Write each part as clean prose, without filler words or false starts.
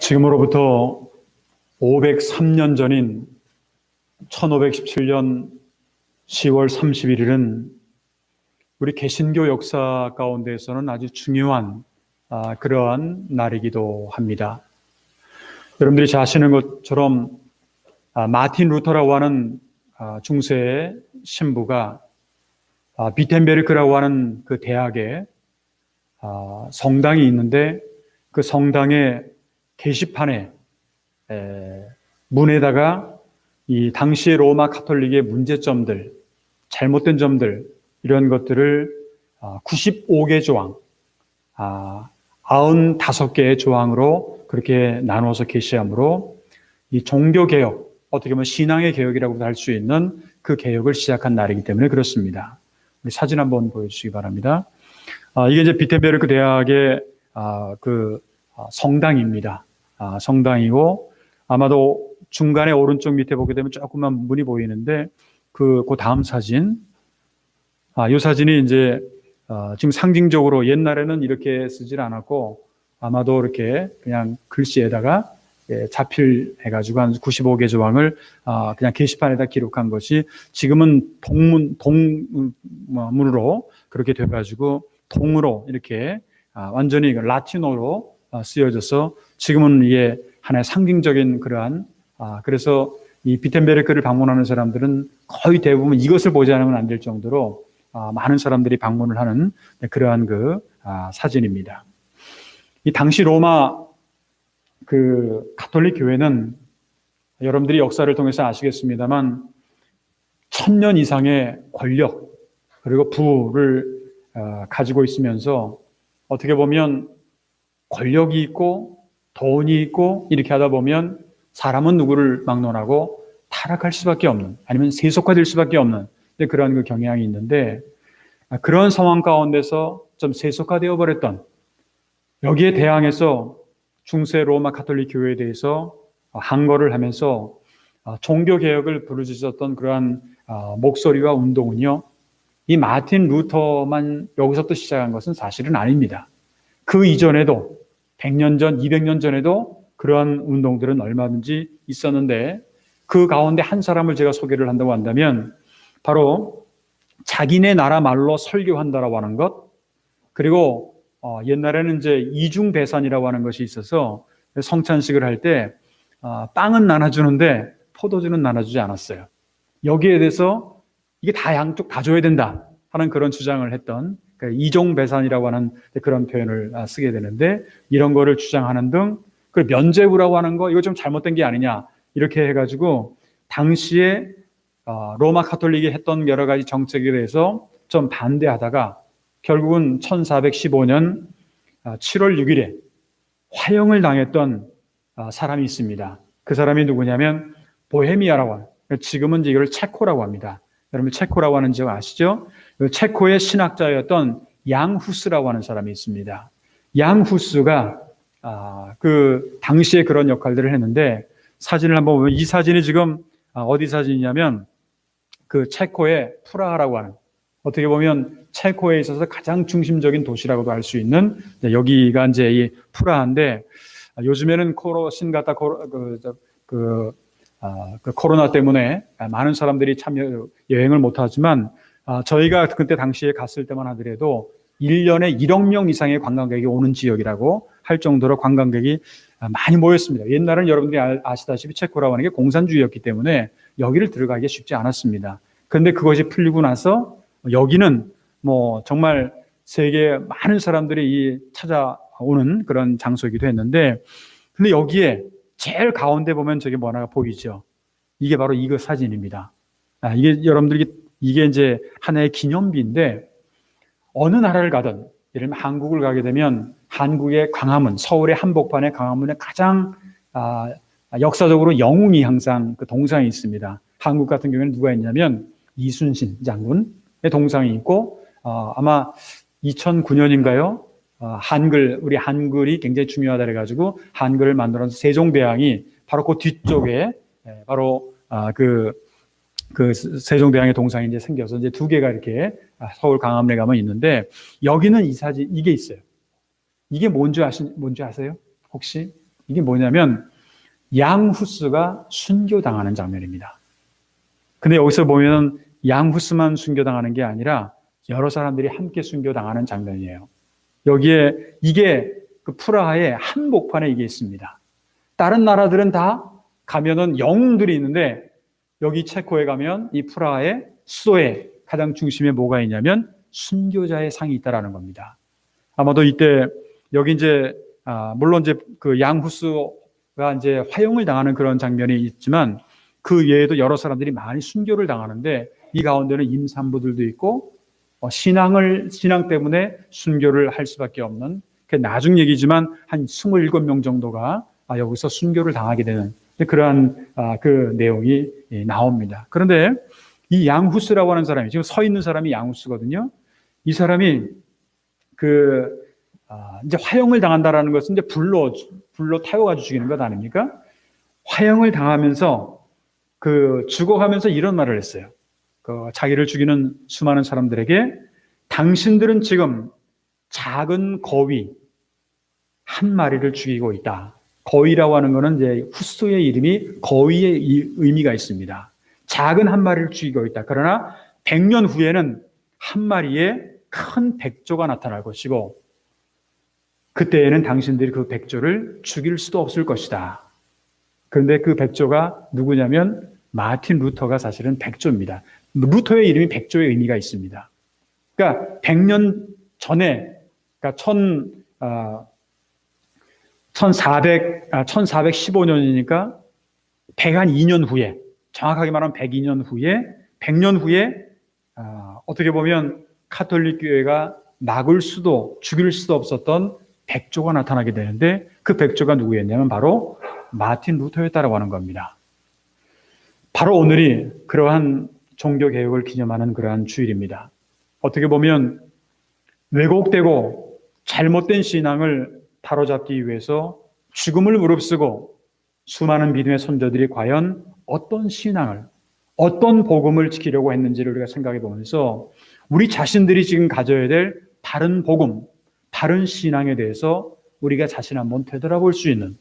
지금으로부터 503년 전인 1517년 10월 31일은 우리 개신교 역사 가운데에서는 아주 중요한 그러한 날이기도 합니다. 여러분들이 잘 아시는 것처럼 마틴 루터라고 하는 중세의 신부가 비텐베르크라고 하는 그 대학에 성당이 있는데 그 성당의 게시판에 문에다가 이 당시의 로마 가톨릭의 문제점들, 잘못된 점들 이런 것들을 95개 조항, 95개의 조항으로 그렇게 나누어서 게시함으로 이 종교개혁, 어떻게 보면 신앙의 개혁이라고도 할 수 있는 그 개혁을 시작한 날이기 때문에 그렇습니다. 우리 사진 한번 보여주시기 바랍니다. 이게 이제 비텐베르크 대학의 성당입니다. 성당이고 아마도 중간에 오른쪽 밑에 보게 되면 조금만 문이 보이는데 그 다음 사진, 이 사진이 이제 지금 상징적으로 옛날에는 이렇게 쓰질 않았고 아마도 이렇게 그냥 글씨에다가 자필해가지고 한 95개 조항을 그냥 게시판에다 기록한 것이 지금은 동문으로 그렇게 돼가지고 통으로 이렇게 완전히 라틴어로 쓰여져서 지금은 이게 하나의 상징적인 그러한 그래서 이 비텐베르크를 방문하는 사람들은 거의 대부분 이것을 보지 않으면 안 될 정도로 많은 사람들이 방문을 하는 그러한 사진입니다. 이 당시 로마 가톨릭 교회는 여러분들이 역사를 통해서 아시겠습니다만 1000년 이상의 권력 그리고 부를 가지고 있으면서 어떻게 보면 권력이 있고 돈이 있고 이렇게 하다 보면 사람은 누구를 막론하고 타락할 수밖에 없는 아니면 세속화될 수밖에 없는 그런 경향이 있는데 그런 상황 가운데서 좀 세속화되어 버렸던 여기에 대항해서 중세 로마 가톨릭 교회에 대해서 항거를 하면서 종교개혁을 부르짖었던 그러한 목소리와 운동은요, 이 마틴 루터만 여기서부터 시작한 것은 사실은 아닙니다. 그 이전에도 100년 전, 200년 전에도 그러한 운동들은 얼마든지 있었는데 그 가운데 한 사람을 제가 소개를 한다고 한다면 바로 자기네 나라 말로 설교한다라고 하는 것, 그리고 옛날에는 이제 이중배산이라고 하는 것이 있어서 성찬식을 할 때 빵은 나눠주는데 포도주는 나눠주지 않았어요. 여기에 대해서 이게 다 양쪽 다 줘야 된다 하는 그런 주장을 했던 이종배산이라고 하는 그런 표현을 쓰게 되는데 이런 거를 주장하는 등 그리고 면죄부라고 하는 거 이거 좀 잘못된 게 아니냐 이렇게 해가지고 당시에 로마 가톨릭이 했던 여러 가지 정책에 대해서 좀 반대하다가 결국은 1415년 7월 6일에 화형을 당했던 사람이 있습니다. 그 사람이 누구냐면 보헤미아라고 하는, 지금은 이제 이걸 체코라고 합니다. 여러분 체코라고 하는 지역 아시죠? 체코의 신학자였던 양 후스라고 하는 사람이 있습니다. 양 후스가 그 당시에 그런 역할들을 했는데 사진을 한번 보면 이 사진이 지금 어디 사진이냐면 그 체코의 프라하라고 하는 어떻게 보면 체코에 있어서 가장 중심적인 도시라고도 할 수 있는 여기가 이제 이 프라하인데 요즘에는 코로나 때문에 많은 사람들이 참여 여행을 못하지만 저희가 그때 당시에 갔을 때만 하더라도 1년에 1억 명 이상의 관광객이 오는 지역이라고 할 정도로 관광객이 많이 모였습니다. 옛날에는 여러분들이 아시다시피 체코라고 하는 게 공산주의였기 때문에 여기를 들어가기가 쉽지 않았습니다. 그런데 그것이 풀리고 나서 여기는 뭐 정말 세계 많은 사람들이 찾아오는 그런 장소이기도 했는데 근데 여기에 제일 가운데 보면 저게 뭐나 보이죠? 이게 바로 이거 사진입니다. 이게 여러분들이 이게 이제 하나의 기념비인데 어느 나라를 가든 예를 들면 한국을 가게 되면 한국의 광화문, 서울의 한복판의 광화문에 가장 역사적으로 영웅이 항상 그 동상이 있습니다. 한국 같은 경우에는 누가 있냐면 이순신 장군의 동상이 있고 아마 2009년인가요? 우리 한글이 굉장히 중요하다 그래가지고 한글을 만들어서 세종대왕이 바로 그 뒤쪽에 바로 그 세종대왕의 동상이 이제 생겨서 이제 두 개가 이렇게 서울 광화문에 가면 있는데 여기는 이 사진 이게 있어요. 이게 뭔지 아세요? 혹시 이게 뭐냐면 양후스가 순교당하는 장면입니다. 근데 여기서 보면 양후스만 순교당하는 게 아니라 여러 사람들이 함께 순교당하는 장면이에요. 여기에 이게 그 프라하의 한복판에 이게 있습니다. 다른 나라들은 다 가면은 영웅들이 있는데 여기 체코에 가면 이 프라하의 수도에 가장 중심에 뭐가 있냐면 순교자의 상이 있다라는 겁니다. 아마도 이때 여기 이제 물론 이제 그 양후스가 이제 화형을 당하는 그런 장면이 있지만 그 외에도 여러 사람들이 많이 순교를 당하는데 이 가운데는 임산부들도 있고 신앙 때문에 순교를 할 수밖에 없는 나중 얘기지만 한 27명 정도가 여기서 순교를 당하게 되는 그러한 그 내용이 나옵니다. 그런데 이 양후스라고 하는 사람이 지금 서 있는 사람이 양후스거든요. 이 사람이 이제 화형을 당한다라는 것은 이제 불로 태워가지고 죽이는 것 아닙니까? 화형을 당하면서 죽어가면서 이런 말을 했어요. 자기를 죽이는 수많은 사람들에게 당신들은 지금 작은 거위 한 마리를 죽이고 있다. 거위라고 하는 것은 이제 후스의 이름이 거위의 의미가 있습니다. 작은 한 마리를 죽이고 있다. 그러나 100년 후에는 한 마리의 큰 백조가 나타날 것이고 그때에는 당신들이 그 백조를 죽일 수도 없을 것이다. 그런데 그 백조가 누구냐면 마틴 루터가 사실은 백조입니다. 루터의 이름이 백조의 의미가 있습니다. 그러니까 100년 전에, 그러니까 1415년이니까 102년 후에, 정확하게 말하면 102년 후에, 100년 후에 어떻게 보면 카톨릭 교회가 죽일 수도 없었던 백조가 나타나게 되는데 그 백조가 누구였냐면 바로 마틴 루터였다라고 하는 겁니다. 바로 오늘이 그러한 종교개혁을 기념하는 그러한 주일입니다. 어떻게 보면 왜곡되고 잘못된 신앙을 바로잡기 위해서 죽음을 무릅쓰고 수많은 믿음의 선조들이 과연 어떤 신앙을, 어떤 복음을 지키려고 했는지를 우리가 생각해 보면서 우리 자신들이 지금 가져야 될 바른 복음, 바른 신앙에 대해서 우리가 자신 한번 되돌아볼 수 있는,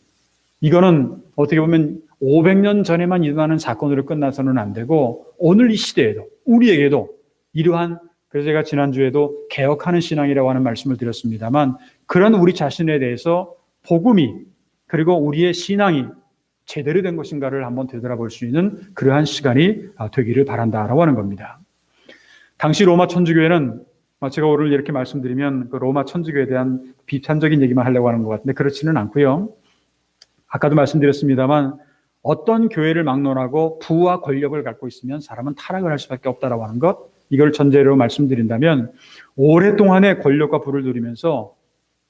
이거는 어떻게 보면 500년 전에만 일어나는 사건으로 끝나서는 안 되고 오늘 이 시대에도 우리에게도 이러한, 그래서 제가 지난주에도 개혁하는 신앙이라고 하는 말씀을 드렸습니다만 그런 우리 자신에 대해서 복음이 그리고 우리의 신앙이 제대로 된 것인가를 한번 되돌아볼 수 있는 그러한 시간이 되기를 바란다라고 하는 겁니다. 당시 로마 천주교회는 제가 오늘 이렇게 말씀드리면 그 로마 천주교에 대한 비판적인 얘기만 하려고 하는 것 같은데 그렇지는 않고요. 아까도 말씀드렸습니다만 어떤 교회를 막론하고 부와 권력을 갖고 있으면 사람은 타락을 할 수밖에 없다라고 하는 것, 이걸 전제로 말씀드린다면 오랫동안의 권력과 부를 누리면서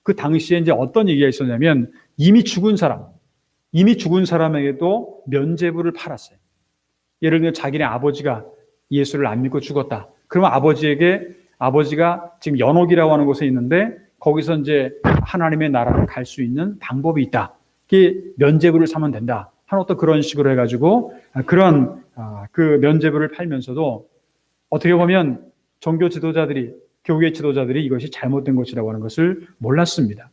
그 당시에 이제 어떤 얘기가 있었냐면 이미 죽은 사람에게도 면죄부를 팔았어요. 예를 들면 자기네 아버지가 예수를 안 믿고 죽었다. 그러면 아버지가 지금 연옥이라고 하는 곳에 있는데 거기서 이제 하나님의 나라를 갈 수 있는 방법이 있다. 그게 면죄부를 사면 된다. 한 어떤 그런 식으로 해가지고 그런 그 면죄부를 팔면서도 어떻게 보면 종교 지도자들이, 교회 지도자들이 이것이 잘못된 것이라고 하는 것을 몰랐습니다.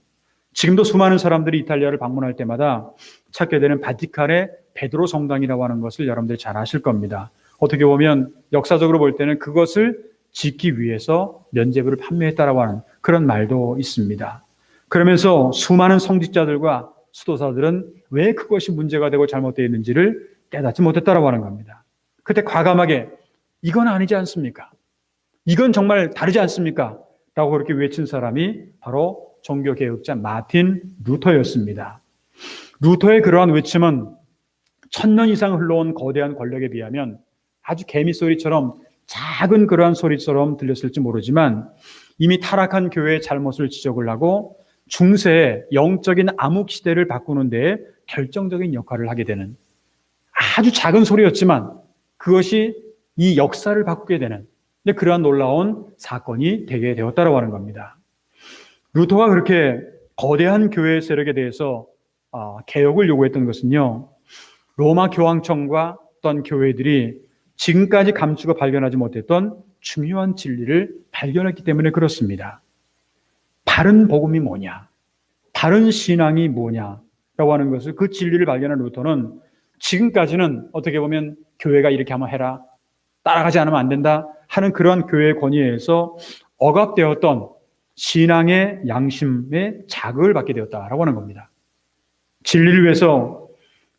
지금도 수많은 사람들이 이탈리아를 방문할 때마다 찾게 되는 바티칸의 베드로 성당이라고 하는 것을 여러분들이 잘 아실 겁니다. 어떻게 보면 역사적으로 볼 때는 그것을 짓기 위해서 면죄부를 판매했다라고 하는 그런 말도 있습니다. 그러면서 수많은 성직자들과 수도사들은 왜 그것이 문제가 되고 잘못되어 있는지를 깨닫지 못했다라고 하는 겁니다. 그때 과감하게 이건 아니지 않습니까? 이건 정말 다르지 않습니까? 라고 그렇게 외친 사람이 바로 종교개혁자 마틴 루터였습니다. 루터의 그러한 외침은 1000년 이상 흘러온 거대한 권력에 비하면 아주 개미소리처럼 작은 그러한 소리처럼 들렸을지 모르지만 이미 타락한 교회의 잘못을 지적을 하고 중세의 영적인 암흑 시대를 바꾸는 데에 결정적인 역할을 하게 되는 아주 작은 소리였지만 그것이 이 역사를 바꾸게 되는 그러한 놀라운 사건이 되게 되었다고 하는 겁니다. 루터가 그렇게 거대한 교회 세력에 대해서 개혁을 요구했던 것은요, 로마 교황청과 어떤 교회들이 지금까지 감추고 발견하지 못했던 중요한 진리를 발견했기 때문에 그렇습니다. 바른 복음이 뭐냐? 바른 신앙이 뭐냐? 하는 것을, 그 진리를 발견한 루터는 지금까지는 어떻게 보면 교회가 이렇게 한번 해라, 따라가지 않으면 안 된다 하는 그러한 교회의 권위에서 억압되었던 신앙의 양심의 자극을 받게 되었다라고 하는 겁니다. 진리를 위해서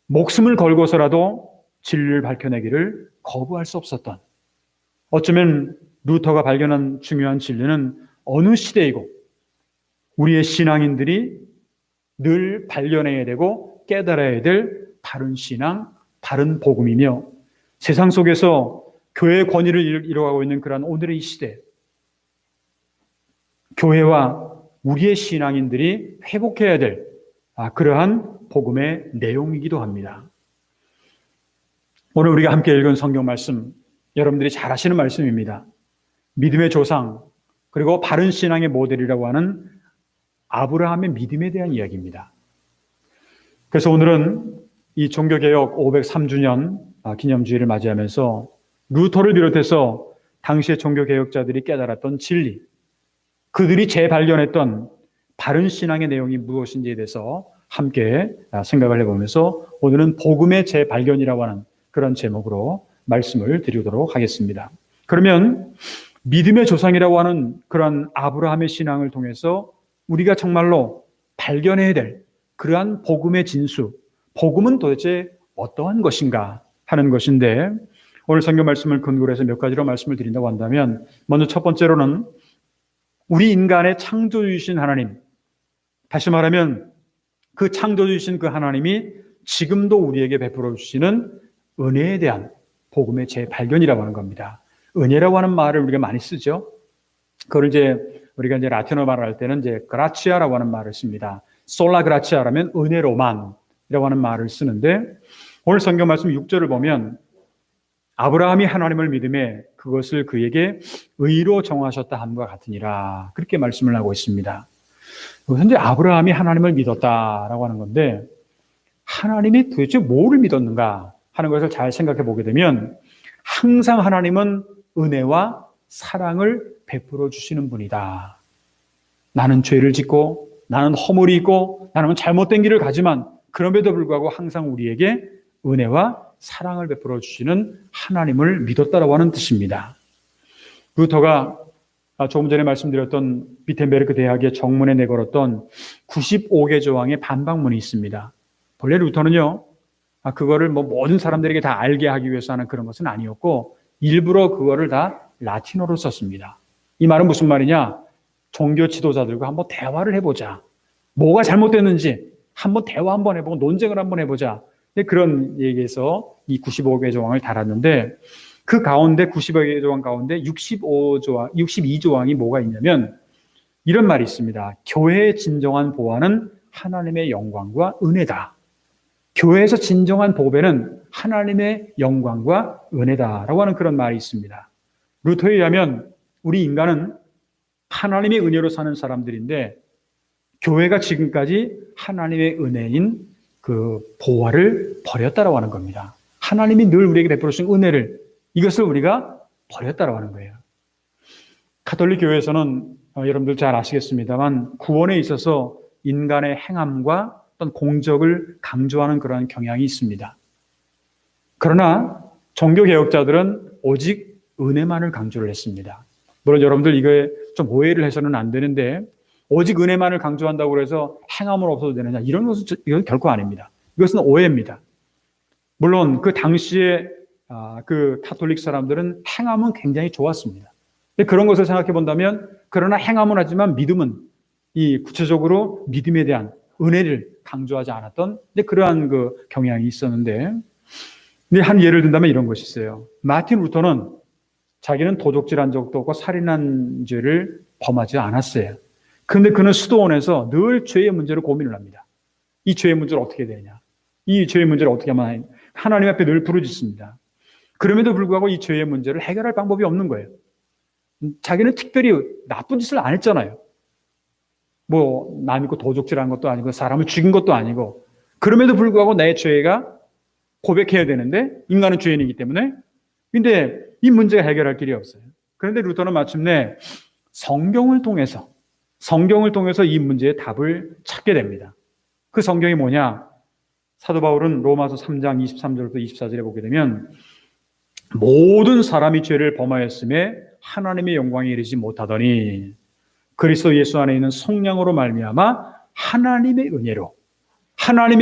목숨을 걸고서라도 진리를 밝혀내기를 거부할 수 없었던, 어쩌면 루터가 발견한 중요한 진리는 어느 시대이고 우리의 신앙인들이 늘 발견해야 되고 깨달아야 될 바른 신앙, 바른 복음이며, 세상 속에서 교회의 권위를 이뤄가고 있는 그러한 오늘의 이 시대, 교회와 우리의 신앙인들이 회복해야 될 그러한 복음의 내용이기도 합니다. 오늘 우리가 함께 읽은 성경 말씀, 여러분들이 잘 아시는 말씀입니다. 믿음의 조상, 그리고 바른 신앙의 모델이라고 하는 아브라함의 믿음에 대한 이야기입니다. 그래서 오늘은 이 종교개혁 503주년 기념주의를 맞이하면서 루터를 비롯해서 당시의 종교개혁자들이 깨달았던 진리, 그들이 재발견했던 바른 신앙의 내용이 무엇인지에 대해서 함께 생각을 해보면서 오늘은 복음의 재발견이라고 하는 그런 제목으로 말씀을 드리도록 하겠습니다. 그러면 믿음의 조상이라고 하는 그런 아브라함의 신앙을 통해서 우리가 정말로 발견해야 될 그러한 복음의 진수, 복음은 도대체 어떠한 것인가 하는 것인데, 오늘 성경 말씀을 근거로 해서 몇 가지로 말씀을 드린다고 한다면, 먼저 첫 번째로는 우리 인간의 창조주이신 하나님, 다시 말하면 그 창조주이신 그 하나님이 지금도 우리에게 베풀어 주시는 은혜에 대한 복음의 재발견이라고 하는 겁니다. 은혜라고 하는 말을 우리가 많이 쓰죠. 그걸 우리가 라틴어 말을 할 때는 그라치아라고 하는 말을 씁니다. 솔라 그라치아라면 은혜로만이라고 하는 말을 쓰는데, 오늘 성경 말씀 6절을 보면 아브라함이 하나님을 믿음에 그것을 그에게 의로 정하셨다 함과 같으니라, 그렇게 말씀을 하고 있습니다. 현재 아브라함이 하나님을 믿었다라고 하는 건데, 하나님이 도대체 뭐를 믿었는가 하는 것을 잘 생각해 보게 되면, 항상 하나님은 은혜와 사랑을 베풀어 주시는 분이다. 나는 죄를 짓고, 나는 허물이 있고, 나는 잘못된 길을 가지만 그럼에도 불구하고 항상 우리에게 은혜와 사랑을 베풀어 주시는 하나님을 믿었다라고 하는 뜻입니다. 루터가 조금 전에 말씀드렸던 비텐베르크 대학의 정문에 내걸었던 95개 조항의 반박문이 있습니다. 본래 루터는요, 그거를 모든 사람들에게 다 알게 하기 위해서 하는 그런 것은 아니었고, 일부러 그거를 다 라틴어로 썼습니다. 이 말은 무슨 말이냐? 종교 지도자들과 한번 대화를 해보자. 뭐가 잘못됐는지 한번 대화 한번 해보고 논쟁을 한번 해보자. 그런 얘기에서 이 95개 조항을 달았는데, 그 가운데 95개 조항 가운데 62조항이 뭐가 있냐면 이런 말이 있습니다. 교회의 진정한 보화는 하나님의 영광과 은혜다. 교회에서 진정한 보배는 하나님의 영광과 은혜다라고 하는 그런 말이 있습니다. 루터에 의하면 우리 인간은 하나님의 은혜로 사는 사람들인데, 교회가 지금까지 하나님의 은혜인 그 보화를 버렸다라고 하는 겁니다. 하나님이 늘 우리에게 베풀어 주신 은혜를, 이것을 우리가 버렸다라고 하는 거예요. 가톨릭 교회에서는 여러분들 잘 아시겠습니다만 구원에 있어서 인간의 행함과 어떤 공적을 강조하는 그런 경향이 있습니다. 그러나 종교개혁자들은 오직 은혜만을 강조를 했습니다. 물론 여러분들 이거에 좀 오해를 해서는 안 되는데, 오직 은혜만을 강조한다고 해서 행함은 없어도 되느냐, 이런 것은 이건 결코 아닙니다. 이것은 오해입니다. 물론 그 당시에 그 가톨릭 사람들은 행함은 굉장히 좋았습니다. 그런 것을 생각해 본다면, 그러나 행함은 하지만 믿음은, 이 구체적으로 믿음에 대한 은혜를 강조하지 않았던 그러한 그 경향이 있었는데, 한 예를 든다면 이런 것이 있어요. 마틴 루터는 자기는 도적질한 적도 없고 살인한 죄를 범하지 않았어요. 그런데 그는 수도원에서 늘 죄의 문제를 고민을 합니다. 이 죄의 문제를 어떻게 되느냐, 이 죄의 문제를 어떻게 하면 하나님 앞에 늘 부르짖습니다. 그럼에도 불구하고 이 죄의 문제를 해결할 방법이 없는 거예요. 자기는 특별히 나쁜 짓을 안 했잖아요. 남 있고 도적질한 것도 아니고 사람을 죽인 것도 아니고, 그럼에도 불구하고 내 죄가 고백해야 되는데, 인간은 죄인이기 때문에. 근데 이 문제가 해결할 길이 없어요. 그런데 루터는 마침내 성경을 통해서 이 문제의 답을 찾게 됩니다. 그 성경이 뭐냐? 사도 바울은 로마서 3장 23절부터 24절에 보게 되면 모든 사람이 죄를 범하였음에 하나님의 영광에 이르지 못하더니 그리스도 예수 안에 있는 성령으로 말미암아 하나님의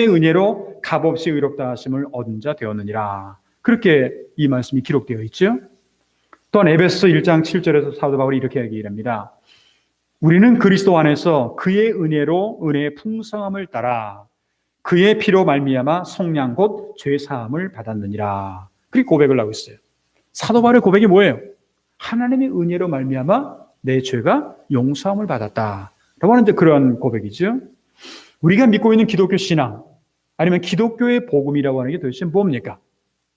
은혜로 값없이 의롭다 하심을 얻은 자 되었느니라. 그렇게 이 말씀이 기록되어 있죠. 또한 에베소서 1장 7절에서 사도 바울이 이렇게 얘기합니다. 우리는 그리스도 안에서 그의 은혜로 은혜의 풍성함을 따라 그의 피로 말미암아 속량 곧 죄 사함을 받았느니라. 그렇게 고백을 하고 있어요. 사도 바울의 고백이 뭐예요? 하나님의 은혜로 말미암아 내 죄가 용서함을 받았다라고 하는데 그런 고백이죠. 우리가 믿고 있는 기독교 신앙 아니면 기독교의 복음이라고 하는 게 도대체 뭡니까?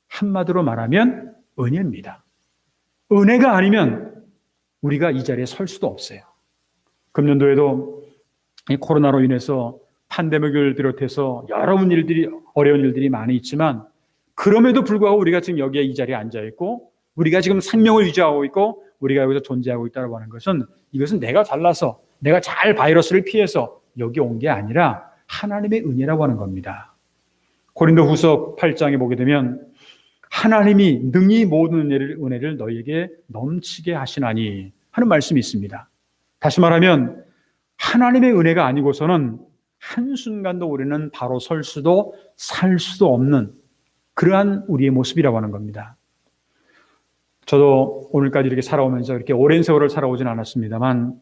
한마디로 말하면 은혜입니다. 은혜가 아니면 우리가 이 자리에 설 수도 없어요. 금년도에도 이 코로나로 인해서 팬데믹을 비롯해서 여러 어려운 일들이 많이 있지만 그럼에도 불구하고 우리가 지금 여기에 이 자리에 앉아 있고 우리가 지금 생명을 유지하고 있고 우리가 여기서 존재하고 있다고 하는 것은 이것은 내가 잘나서 내가 잘 바이러스를 피해서 여기 온 게 아니라 하나님의 은혜라고 하는 겁니다. 고린도후서 8장에 보게 되면 하나님이 능히 모든 은혜를 너희에게 넘치게 하시나니 하는 말씀이 있습니다. 다시 말하면 하나님의 은혜가 아니고서는 한순간도 우리는 바로 설 수도 살 수도 없는 그러한 우리의 모습이라고 하는 겁니다. 저도 오늘까지 이렇게 살아오면서 이렇게 오랜 세월을 살아오진 않았습니다만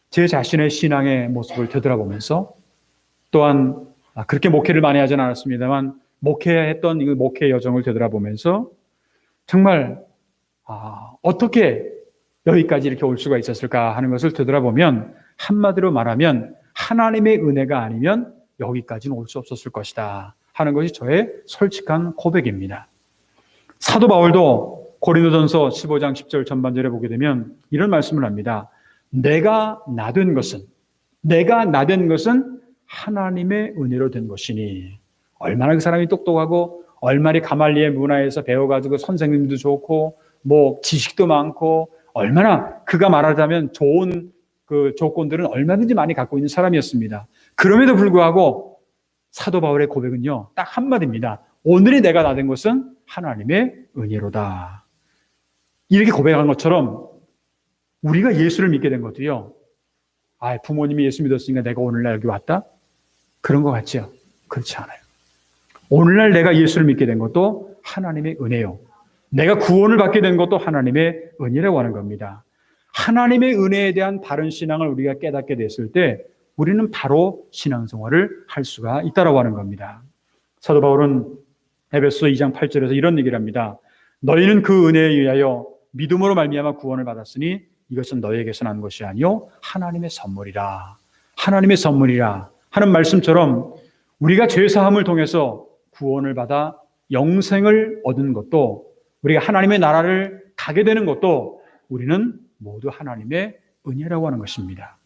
제 자신의 신앙의 모습을 되돌아보면서 또한 그렇게 목회를 많이 하진 않았습니다만 목회했던 이 목회 여정을 되돌아보면서 정말 어떻게 여기까지 이렇게 올 수가 있었을까 하는 것을 되돌아보면 한마디로 말하면 하나님의 은혜가 아니면 여기까지는 올 수 없었을 것이다 하는 것이 저의 솔직한 고백입니다. 사도 바울도 고린도전서 15장 10절 전반절에 보게 되면 이런 말씀을 합니다. 내가 나된 것은 하나님의 은혜로 된 것이니 얼마나 그 사람이 똑똑하고 얼마나 가말리엘 문화에서 배워가지고 선생님도 좋고 뭐 지식도 많고 얼마나 그가 말하자면 좋은 그 조건들은 얼마든지 많이 갖고 있는 사람이었습니다. 그럼에도 불구하고 사도 바울의 고백은요 딱 한마디입니다. 오늘이 내가 나된 것은 하나님의 은혜로다. 이렇게 고백한 것처럼 우리가 예수를 믿게 된 것도요 부모님이 예수 믿었으니까 내가 오늘날 여기 왔다? 그런 것 같죠? 그렇지 않아요. 오늘날 내가 예수를 믿게 된 것도 하나님의 은혜요. 내가 구원을 받게 된 것도 하나님의 은혜라고 하는 겁니다. 하나님의 은혜에 대한 바른 신앙을 우리가 깨닫게 됐을 때 우리는 바로 신앙생활을 할 수가 있다고 하는 겁니다. 사도 바울은 에베소서 2장 8절에서 이런 얘기를 합니다. 너희는 그 은혜에 의하여 믿음으로 말미암아 구원을 받았으니 이것은 너희에게서 난 것이 아니요 하나님의 선물이라. 하나님의 선물이라 하는 말씀처럼 우리가 죄사함을 통해서 구원을 받아 영생을 얻은 것도 우리가 하나님의 나라를 가게 되는 것도 우리는 모두 하나님의 은혜라고 하는 것입니다.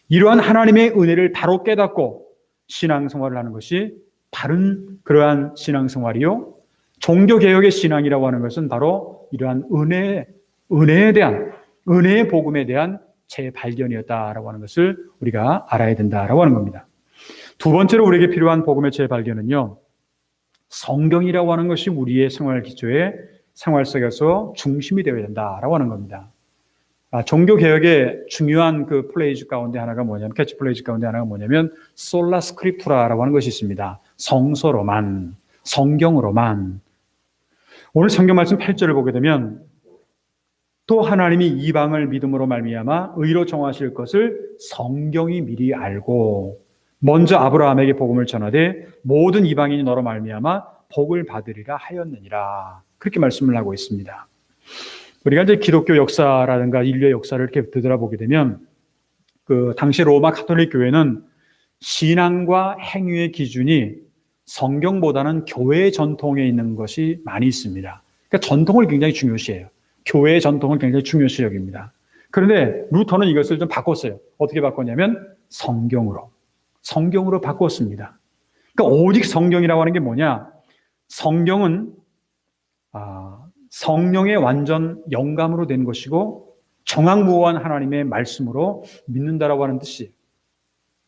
이러한 하나님의 은혜를 바로 깨닫고 신앙생활을 하는 것이 바른 그러한 신앙생활이요. 종교개혁의 신앙이라고 하는 것은 바로 이러한 은혜에 대한 은혜의 복음에 대한 재발견이었다라고 하는 것을 우리가 알아야 된다라고 하는 겁니다. 두 번째로 우리에게 필요한 복음의 재발견은요. 성경이라고 하는 것이 우리의 생활 기초에 생활 속에서 중심이 되어야 된다라고 하는 겁니다. 종교개혁의 중요한 그 플레이즈 가운데 하나가 뭐냐면 캐치플레이즈 가운데 하나가 뭐냐면 솔라 스크립투라라고 하는 것이 있습니다. 성서로만, 성경으로만. 오늘 성경 말씀 8절을 보게 되면 또 하나님이 이방을 믿음으로 말미암아 의로 정하실 것을 성경이 미리 알고 먼저 아브라함에게 복음을 전하되 모든 이방인이 너로 말미암아 복을 받으리라 하였느니라. 그렇게 말씀을 하고 있습니다. 우리가 이제 기독교 역사라든가 인류의 역사를 이렇게 되돌아보게 되면 그 당시 로마 가톨릭 교회는 신앙과 행위의 기준이 성경보다는 교회의 전통에 있는 것이 많이 있습니다. 그러니까 전통을 굉장히 중요시해요. 교회의 전통을 굉장히 중요시 여깁니다. 그런데 루터는 이것을 좀 바꿨어요. 어떻게 바꿨냐면 성경으로 바꿨습니다. 그러니까 오직 성경이라고 하는 게 뭐냐? 성경은 성령의 완전 영감으로 된 것이고 정확무한 하나님의 말씀으로 믿는다라고 하는 뜻이에요.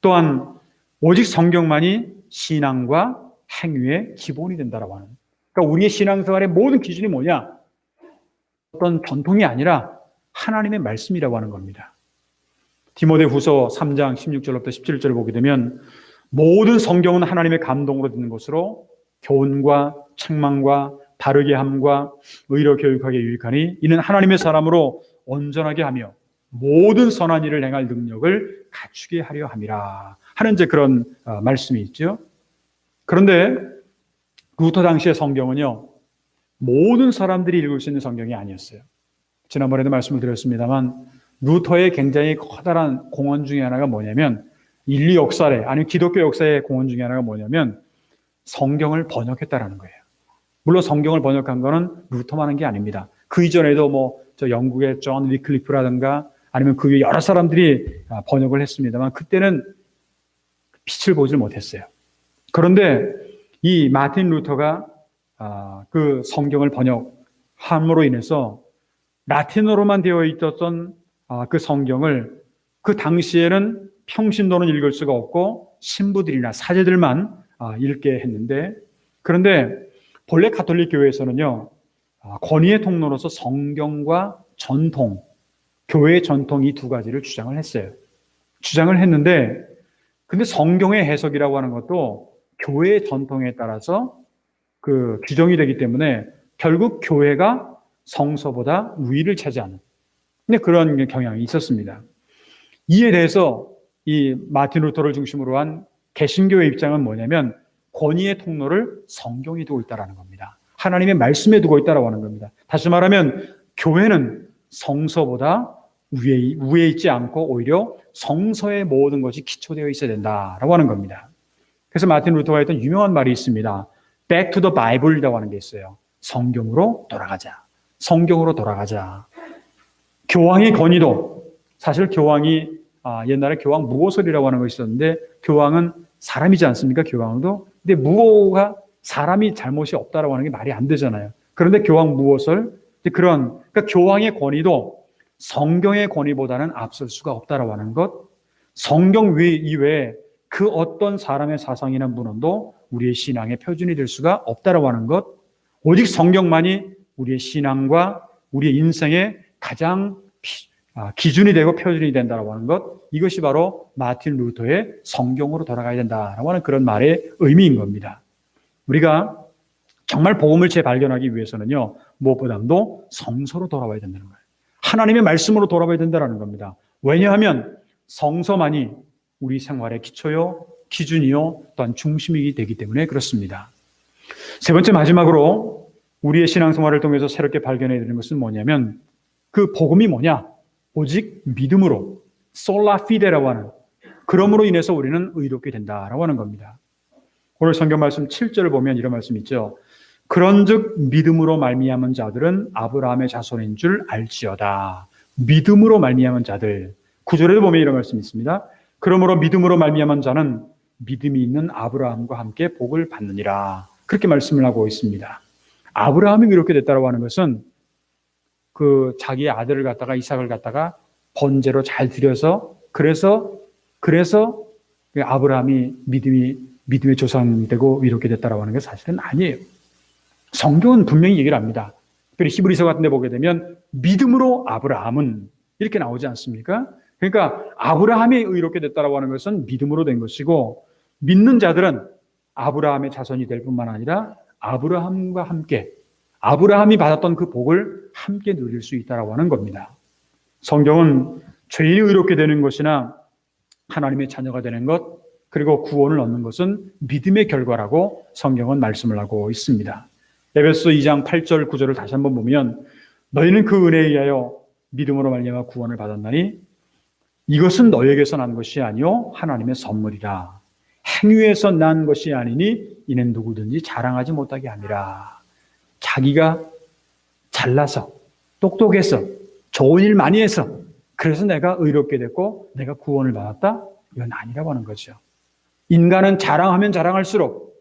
또한 오직 성경만이 신앙과 행위의 기본이 된다라고 하는. 그러니까 우리의 신앙생활의 모든 기준이 뭐냐? 어떤 전통이 아니라 하나님의 말씀이라고 하는 겁니다. 디모데후서 3장 16절부터 17절을 보게 되면 모든 성경은 하나님의 감동으로 듣는 것으로 교훈과 책망과 바르게 함과 의로 교육하게 유익하니 이는 하나님의 사람으로 온전하게 하며 모든 선한 일을 행할 능력을 갖추게 하려 함이라 하는 이제 그런 말씀이 있죠. 그런데 루터 당시의 성경은요, 모든 사람들이 읽을 수 있는 성경이 아니었어요. 지난번에도 말씀을 드렸습니다만 루터의 굉장히 커다란 공헌 중에 하나가 뭐냐면 인류 역사에 아니면 기독교 역사의 공헌 중에 하나가 뭐냐면 성경을 번역했다라는 거예요. 물론 성경을 번역한 거는 루터만 한 게 아닙니다. 그 이전에도 저 영국의 존 위클리프라든가 아니면 그 위에 여러 사람들이 번역을 했습니다만 그때는 빛을 보질 못했어요. 그런데 이 마틴 루터가 그 성경을 번역함으로 인해서 라틴어로만 되어 있었던 그 성경을 그 당시에는 평신도는 읽을 수가 없고 신부들이나 사제들만 읽게 했는데, 그런데 본래 가톨릭 교회에서는요, 권위의 통로로서 성경과 전통, 교회의 전통 이 두 가지를 주장을 했어요. 주장을 했는데, 근데 성경의 해석이라고 하는 것도 교회의 전통에 따라서 그 규정이 되기 때문에 결국 교회가 성서보다 우위를 차지하는 그런 경향이 있었습니다. 이에 대해서 이 마틴 루터를 중심으로 한 개신교의 입장은 뭐냐면 권위의 통로를 성경에 두고 있다는 겁니다. 하나님의 말씀에 두고 있다고 하는 겁니다. 다시 말하면 교회는 성서보다 위에 있지 않고 오히려 성서의 모든 것이 기초되어 있어야 된다라고 하는 겁니다. 그래서 마틴 루터가 했던 유명한 말이 있습니다. Back to the Bible이라고 하는 게 있어요. 성경으로 돌아가자. 성경으로 돌아가자. 교황의 권위도, 사실 교황이 옛날에 교황 무호설이라고 하는 것이 있었는데 교황은 사람이지 않습니까? 교황도. 근데 무호가 사람이 잘못이 없다라고 하는 게 말이 안 되잖아요. 그런데 교황 무호설, 그러니까 교황의 권위도 성경의 권위보다는 앞설 수가 없다라고 하는 것, 성경 이외에 그 어떤 사람의 사상이나 문헌도 우리의 신앙의 표준이 될 수가 없다라고 하는 것, 오직 성경만이 우리의 신앙과 우리의 인생의 가장 기준이 되고 표준이 된다라고 하는 것, 이것이 바로 마틴 루터의 성경으로 돌아가야 된다라고 하는 그런 말의 의미인 겁니다. 우리가 정말 복음을 재발견하기 위해서는요, 무엇보다도 성서로 돌아와야 된다는 거예요. 하나님의 말씀으로 돌아와야 된다는 겁니다. 왜냐하면 성서만이 우리 생활의 기초요, 기준이요, 또한 중심이 되기 때문에 그렇습니다. 세 번째 마지막으로 우리의 신앙생활을 통해서 새롭게 발견해야 되는 것은 뭐냐면 그 복음이 뭐냐? 오직 믿음으로, 솔라 피데라고 하는, 그러므로 인해서 우리는 의롭게 된다라고 하는 겁니다. 오늘 성경 말씀 7절을 보면 이런 말씀이 있죠. 그런즉 믿음으로 말미암은 자들은 아브라함의 자손인 줄 알지어다. 믿음으로 말미암은 자들. 9절에도 보면 이런 말씀이 있습니다. 그러므로 믿음으로 말미암은 자는 믿음이 있는 아브라함과 함께 복을 받느니라. 그렇게 말씀을 하고 있습니다. 아브라함이 이렇게 됐다고 하는 것은 그 자기의 아들을 갖다가 이삭을 갖다가 번제로 잘 드려서 그래서 아브라함이 믿음의 조상이 되고 이렇게 됐다고 하는 게 사실은 아니에요. 성경은 분명히 얘기를 합니다. 특별히 히브리서 같은 데 보게 되면 믿음으로 아브라함은 이렇게 나오지 않습니까? 그러니까 아브라함이 의롭게 됐다고 하는 것은 믿음으로 된 것이고, 믿는 자들은 아브라함의 자손이 될 뿐만 아니라 아브라함과 함께 아브라함이 받았던 그 복을 함께 누릴 수 있다고 하는 겁니다. 성경은 죄인이 의롭게 되는 것이나 하나님의 자녀가 되는 것, 그리고 구원을 얻는 것은 믿음의 결과라고 성경은 말씀을 하고 있습니다. 에베소서 2장 8절 9절을 다시 한번 보면 너희는 그 은혜에 의하여 믿음으로 말미암아 구원을 받았나니 이것은 너희에게서 난 것이 아니요 하나님의 선물이라. 행위에서 난 것이 아니니 이는 누구든지 자랑하지 못하게 함이라. 자기가 잘나서 똑똑해서 좋은 일 많이 해서 그래서 내가 의롭게 됐고 내가 구원을 받았다? 이건 아니라고 하는 거죠. 인간은 자랑하면 자랑할수록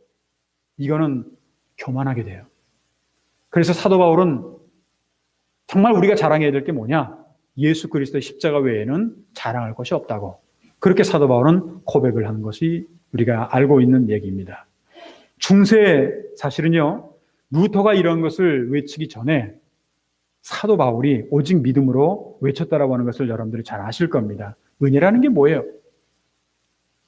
이거는 교만하게 돼요. 그래서 사도 바울은 정말 우리가 자랑해야 될 게 뭐냐? 예수 그리스도의 십자가 외에는 자랑할 것이 없다고. 그렇게 사도 바울은 고백을 한 것이 우리가 알고 있는 얘기입니다. 중세 사실은요, 루터가 이런 것을 외치기 전에 사도 바울이 오직 믿음으로 외쳤다라고 하는 것을 여러분들이 잘 아실 겁니다. 은혜라는 게 뭐예요?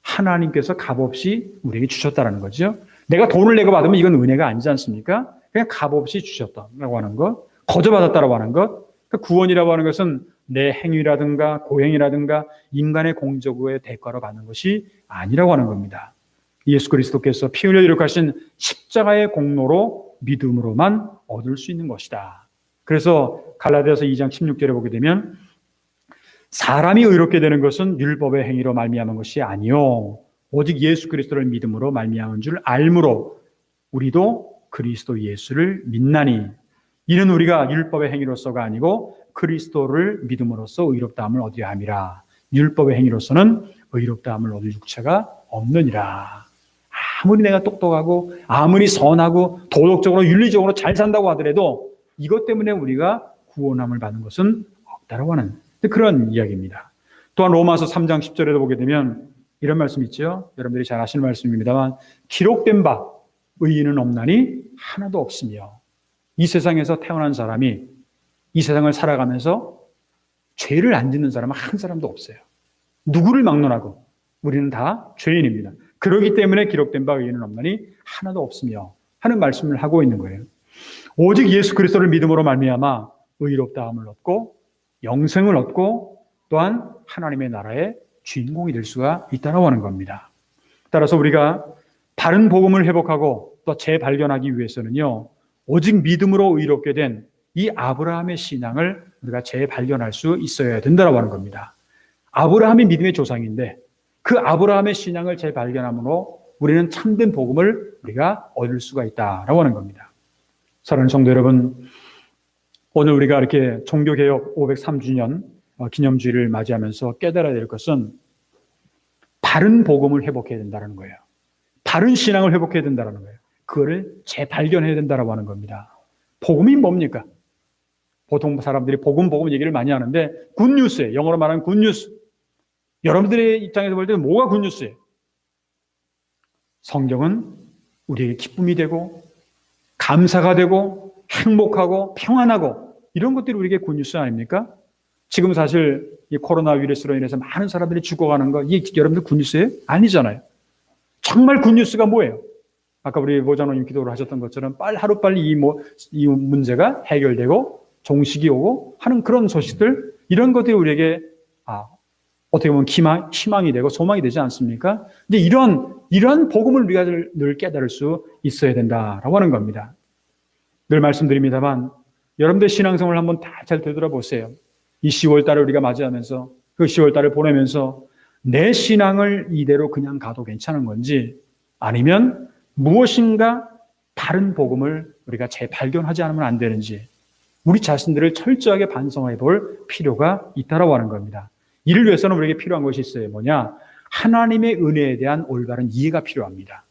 하나님께서 값없이 우리에게 주셨다는 거죠. 내가 돈을 내고 받으면 이건 은혜가 아니지 않습니까? 그냥 값없이 주셨다라고 하는 것, 거저 받았다라고 하는 것. 그러니까 구원이라고 하는 것은 내 행위라든가 고행이라든가 인간의 공적의 대가로 받는 것이 아니라고 하는 겁니다. 예수 그리스도께서 피 흘려 이룩하신 십자가의 공로로 믿음으로만 얻을 수 있는 것이다. 그래서 갈라디아서 2장 16절에 보게 되면 사람이 의롭게 되는 것은 율법의 행위로 말미암은 것이 아니요 오직 예수 그리스도를 믿음으로 말미암은 줄 알므로 우리도 그리스도 예수를 믿나니 이는 우리가 율법의 행위로서가 아니고 그리스도를 믿음으로써 의롭다함을 얻어야 함이라. 율법의 행위로서는 의롭다함을 얻을 육체가 없느니라. 아무리 내가 똑똑하고 아무리 선하고 도덕적으로 윤리적으로 잘 산다고 하더라도 이것 때문에 우리가 구원함을 받는 것은 없다라고 하는 그런 이야기입니다. 또한 로마서 3장 10절에도 보게 되면 이런 말씀이 있죠. 여러분들이 잘 아시는 말씀입니다만 기록된 바 의인은 없나니 하나도 없으며 이 세상에서 태어난 사람이 이 세상을 살아가면서 죄를 안 짓는 사람은 한 사람도 없어요. 누구를 막론하고 우리는 다 죄인입니다. 그렇기 때문에 기록된 바 의인은 없나니 하나도 없으며 하는 말씀을 하고 있는 거예요. 오직 예수 그리스도를 믿음으로 말미암아 의롭다함을 얻고 영생을 얻고 또한 하나님의 나라의 주인공이 될 수가 있다고 하는 겁니다. 따라서 우리가 바른 복음을 회복하고 또 재발견하기 위해서는요, 오직 믿음으로 의롭게 된 이 아브라함의 신앙을 우리가 재발견할 수 있어야 된다고 하는 겁니다. 아브라함이 믿음의 조상인데 그 아브라함의 신앙을 재발견함으로 우리는 참된 복음을 우리가 얻을 수가 있다라고 하는 겁니다. 사랑하는 성도 여러분, 오늘 우리가 이렇게 종교개혁 503주년 기념주의를 맞이하면서 깨달아야 될 것은 바른 복음을 회복해야 된다는 거예요. 바른 신앙을 회복해야 된다는 거예요. 그거를 재발견해야 된다고 하는 겁니다. 복음이 뭡니까? 보통 사람들이 복음 얘기를 많이 하는데 굿뉴스예요. 영어로 말하면 굿뉴스. 여러분들의 입장에서 볼 때는 뭐가 굿뉴스예요? 성경은 우리에게 기쁨이 되고 감사가 되고 행복하고 평안하고 이런 것들이 우리에게 굿뉴스 아닙니까? 지금 사실 이 코로나 바이러스로 인해서 많은 사람들이 죽어가는 거 이게 여러분들 굿뉴스예요? 아니잖아요. 정말 굿뉴스가 뭐예요? 아까 우리 모장로님 기도를 하셨던 것처럼 하루빨리 이 문제가 해결되고 종식이 오고 하는 그런 소식들 이런 것들이 우리에게 어떻게 보면 희망이 되고 소망이 되지 않습니까? 근데 이런 복음을 우리가 늘 깨달을 수 있어야 된다라고 하는 겁니다. 늘 말씀드립니다만 여러분들 신앙생활을 한번 다 잘 되돌아보세요. 이 10월 달을 우리가 맞이하면서 그 10월 달을 보내면서 내 신앙을 이대로 그냥 가도 괜찮은 건지 아니면 무엇인가 다른 복음을 우리가 재발견하지 않으면 안 되는지 우리 자신들을 철저하게 반성해 볼 필요가 있다라고 하는 겁니다. 이를 위해서는 우리에게 필요한 것이 있어요. 뭐냐? 하나님의 은혜에 대한 올바른 이해가 필요합니다.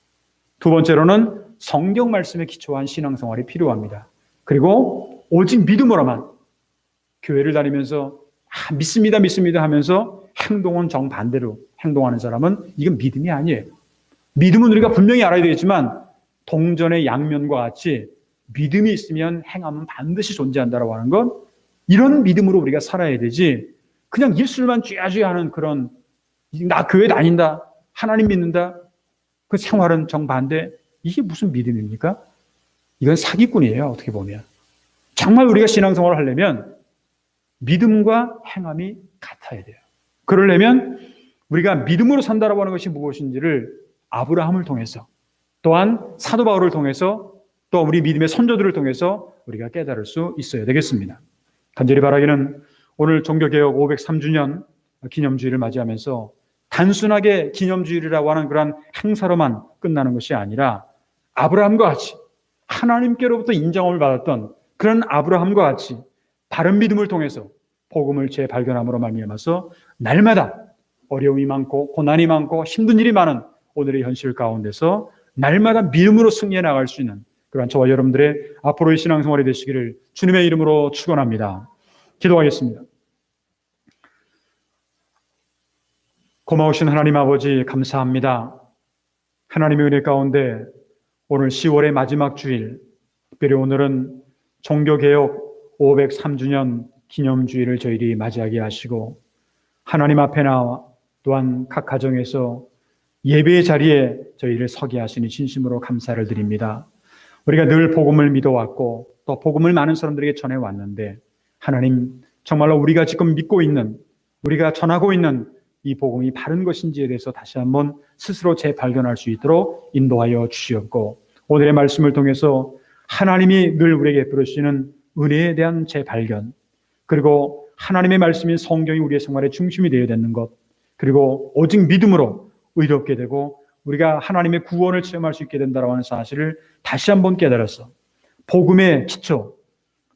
두 번째로는 성경 말씀에 기초한 신앙생활이 필요합니다. 그리고 오직 믿음으로만 교회를 다니면서 믿습니다 하면서 행동은 정반대로 행동하는 사람은 이건 믿음이 아니에요. 믿음은 우리가 분명히 알아야 되겠지만 동전의 양면과 같이 믿음이 있으면 행함은 반드시 존재한다라고 하는 건 이런 믿음으로 우리가 살아야 되지 그냥 입술만 쥐야쥐하는 그런 나 교회 다닌다 하나님 믿는다 그 생활은 정반대 이게 무슨 믿음입니까? 이건 사기꾼이에요. 어떻게 보면 정말 우리가 신앙생활을 하려면 믿음과 행함이 같아야 돼요. 그러려면 우리가 믿음으로 산다라고 하는 것이 무엇인지를 아브라함을 통해서 또한 사도 바울을 통해서 또 우리 믿음의 선조들을 통해서 우리가 깨달을 수 있어야 되겠습니다. 간절히 바라기는 오늘 종교개혁 503주년 기념주의를 맞이하면서 단순하게 기념주의라고 하는 그런 행사로만 끝나는 것이 아니라 아브라함과 같이 하나님께로부터 인정을 받았던 그런 아브라함과 같이 바른 믿음을 통해서 복음을 재발견함으로 말미암아서 날마다 어려움이 많고 고난이 많고 힘든 일이 많은 오늘의 현실 가운데서 날마다 믿음으로 승리해 나갈 수 있는 그러한 저와 여러분들의 앞으로의 신앙생활이 되시기를 주님의 이름으로 축원합니다. 기도하겠습니다. 고마우신 하나님 아버지 감사합니다. 하나님의 은혜 가운데 오늘 10월의 마지막 주일, 특별히 오늘은 종교개혁 503주년 기념주일을 저희들이 맞이하게 하시고 하나님 앞에 나와 또한 각 가정에서 예배의 자리에 저희를 서게 하시니 진심으로 감사를 드립니다. 우리가 늘 복음을 믿어왔고 또 복음을 많은 사람들에게 전해왔는데 하나님 정말로 우리가 지금 믿고 있는, 우리가 전하고 있는 이 복음이 바른 것인지에 대해서 다시 한번 스스로 재발견할 수 있도록 인도하여 주시옵고 오늘의 말씀을 통해서 하나님이 늘 우리에게 베푸시는 은혜에 대한 재발견, 그리고 하나님의 말씀인 성경이 우리의 생활의 중심이 되어야 되는 것, 그리고 오직 믿음으로 의롭게 되고 우리가 하나님의 구원을 체험할 수 있게 된다고 하는 사실을 다시 한번 깨달아서 복음의 기초,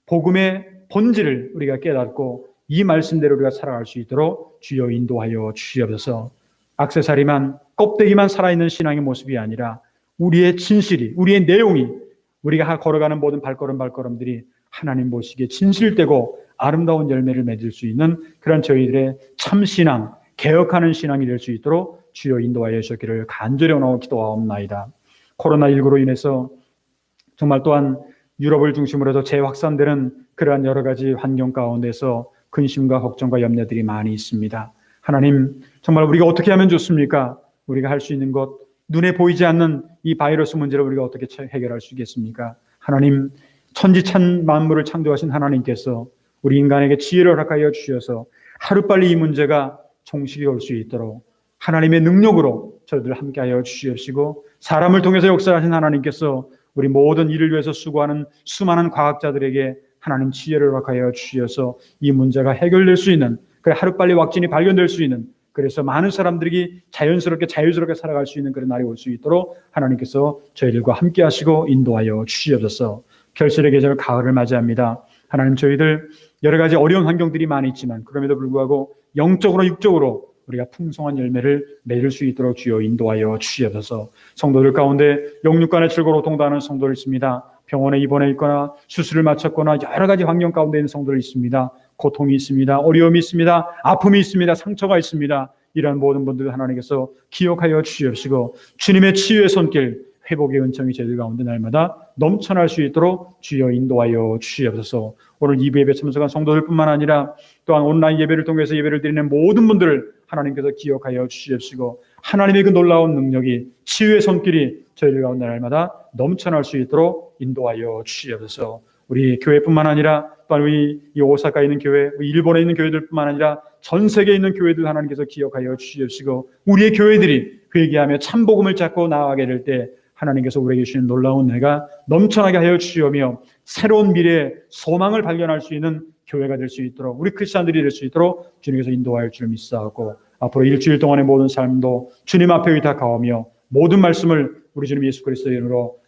복음의 본질을 우리가 깨닫고 이 말씀대로 우리가 살아갈 수 있도록 주여 인도하여 주시옵소서. 액세서리만, 껍데기만 살아있는 신앙의 모습이 아니라 우리의 진실이, 우리의 내용이, 우리가 걸어가는 모든 발걸음들이 하나님 보시기에 진실되고 아름다운 열매를 맺을 수 있는 그런 저희들의 참신앙, 개혁하는 신앙이 될 수 있도록 주여 인도하여 주시기를 간절히 원하고 기도하옵나이다. 코로나19로 인해서 정말 또한 유럽을 중심으로 해서 재확산되는 그러한 여러 가지 환경 가운데서 근심과 걱정과 염려들이 많이 있습니다. 하나님, 정말 우리가 어떻게 하면 좋습니까? 우리가 할 수 있는 것, 눈에 보이지 않는 이 바이러스 문제를 우리가 어떻게 해결할 수 있겠습니까? 하나님, 천지찬 만물을 창조하신 하나님께서 우리 인간에게 지혜를 허락하여 주셔서 하루빨리 이 문제가 종식이 올 수 있도록 하나님의 능력으로 저희들 함께하여 주시옵시고 사람을 통해서 역사하신 하나님께서 우리 모든 일을 위해서 수고하는 수많은 과학자들에게 하나님 지혜를 허락하여 주셔서 이 문제가 해결될 수 있는, 그 하루빨리 왁진이 발견될 수 있는, 그래서 많은 사람들이 자유스럽게 살아갈 수 있는 그런 날이 올 수 있도록 하나님께서 저희들과 함께 하시고 인도하여 주시옵소서. 결실의 계절 가을을 맞이합니다. 하나님, 저희들 여러 가지 어려운 환경들이 많이 있지만 그럼에도 불구하고 영적으로 육적으로 우리가 풍성한 열매를 맺을 수 있도록 주여 인도하여 주시옵소서. 성도들 가운데 영육간의 즐거로 동다하는 성도들 있습니다. 병원에 입원해 있거나 수술을 마쳤거나 여러 가지 환경 가운데 있는 성도들 있습니다. 고통이 있습니다. 어려움이 있습니다. 아픔이 있습니다. 상처가 있습니다. 이러한 모든 분들 하나님께서 기억하여 주시옵시고 주님의 치유의 손길, 회복의 은총이 저희들 가운데 날마다 넘쳐날 수 있도록 주여 인도하여 주시옵소서. 오늘 2부 예배 참석한 성도들뿐만 아니라 또한 온라인 예배를 통해서 예배를 드리는 모든 분들을 하나님께서 기억하여 주시옵시고 하나님의 그 놀라운 능력이, 치유의 손길이 저희들 가운데 날마다 넘쳐날 수 있도록 인도하여 주시옵소서. 우리 교회뿐만 아니라 또한 우리 이 오사카에 있는 교회, 일본에 있는 교회들뿐만 아니라 전 세계에 있는 교회들 하나님께서 기억하여 주시옵시고 우리의 교회들이 회개하며 참복음을 찾고 나아가게 될 때 하나님께서 우리에게 주시는 놀라운 은혜가 넘쳐나게 하여 주시오며 새로운 미래의 소망을 발견할 수 있는 교회가 될 수 있도록, 우리 크리스찬들이 될 수 있도록 주님께서 인도할 줄 믿사오고 앞으로 일주일 동안의 모든 삶도 주님 앞에 의탁하오며 모든 말씀을 우리 주님 예수 그리스도의 이름으로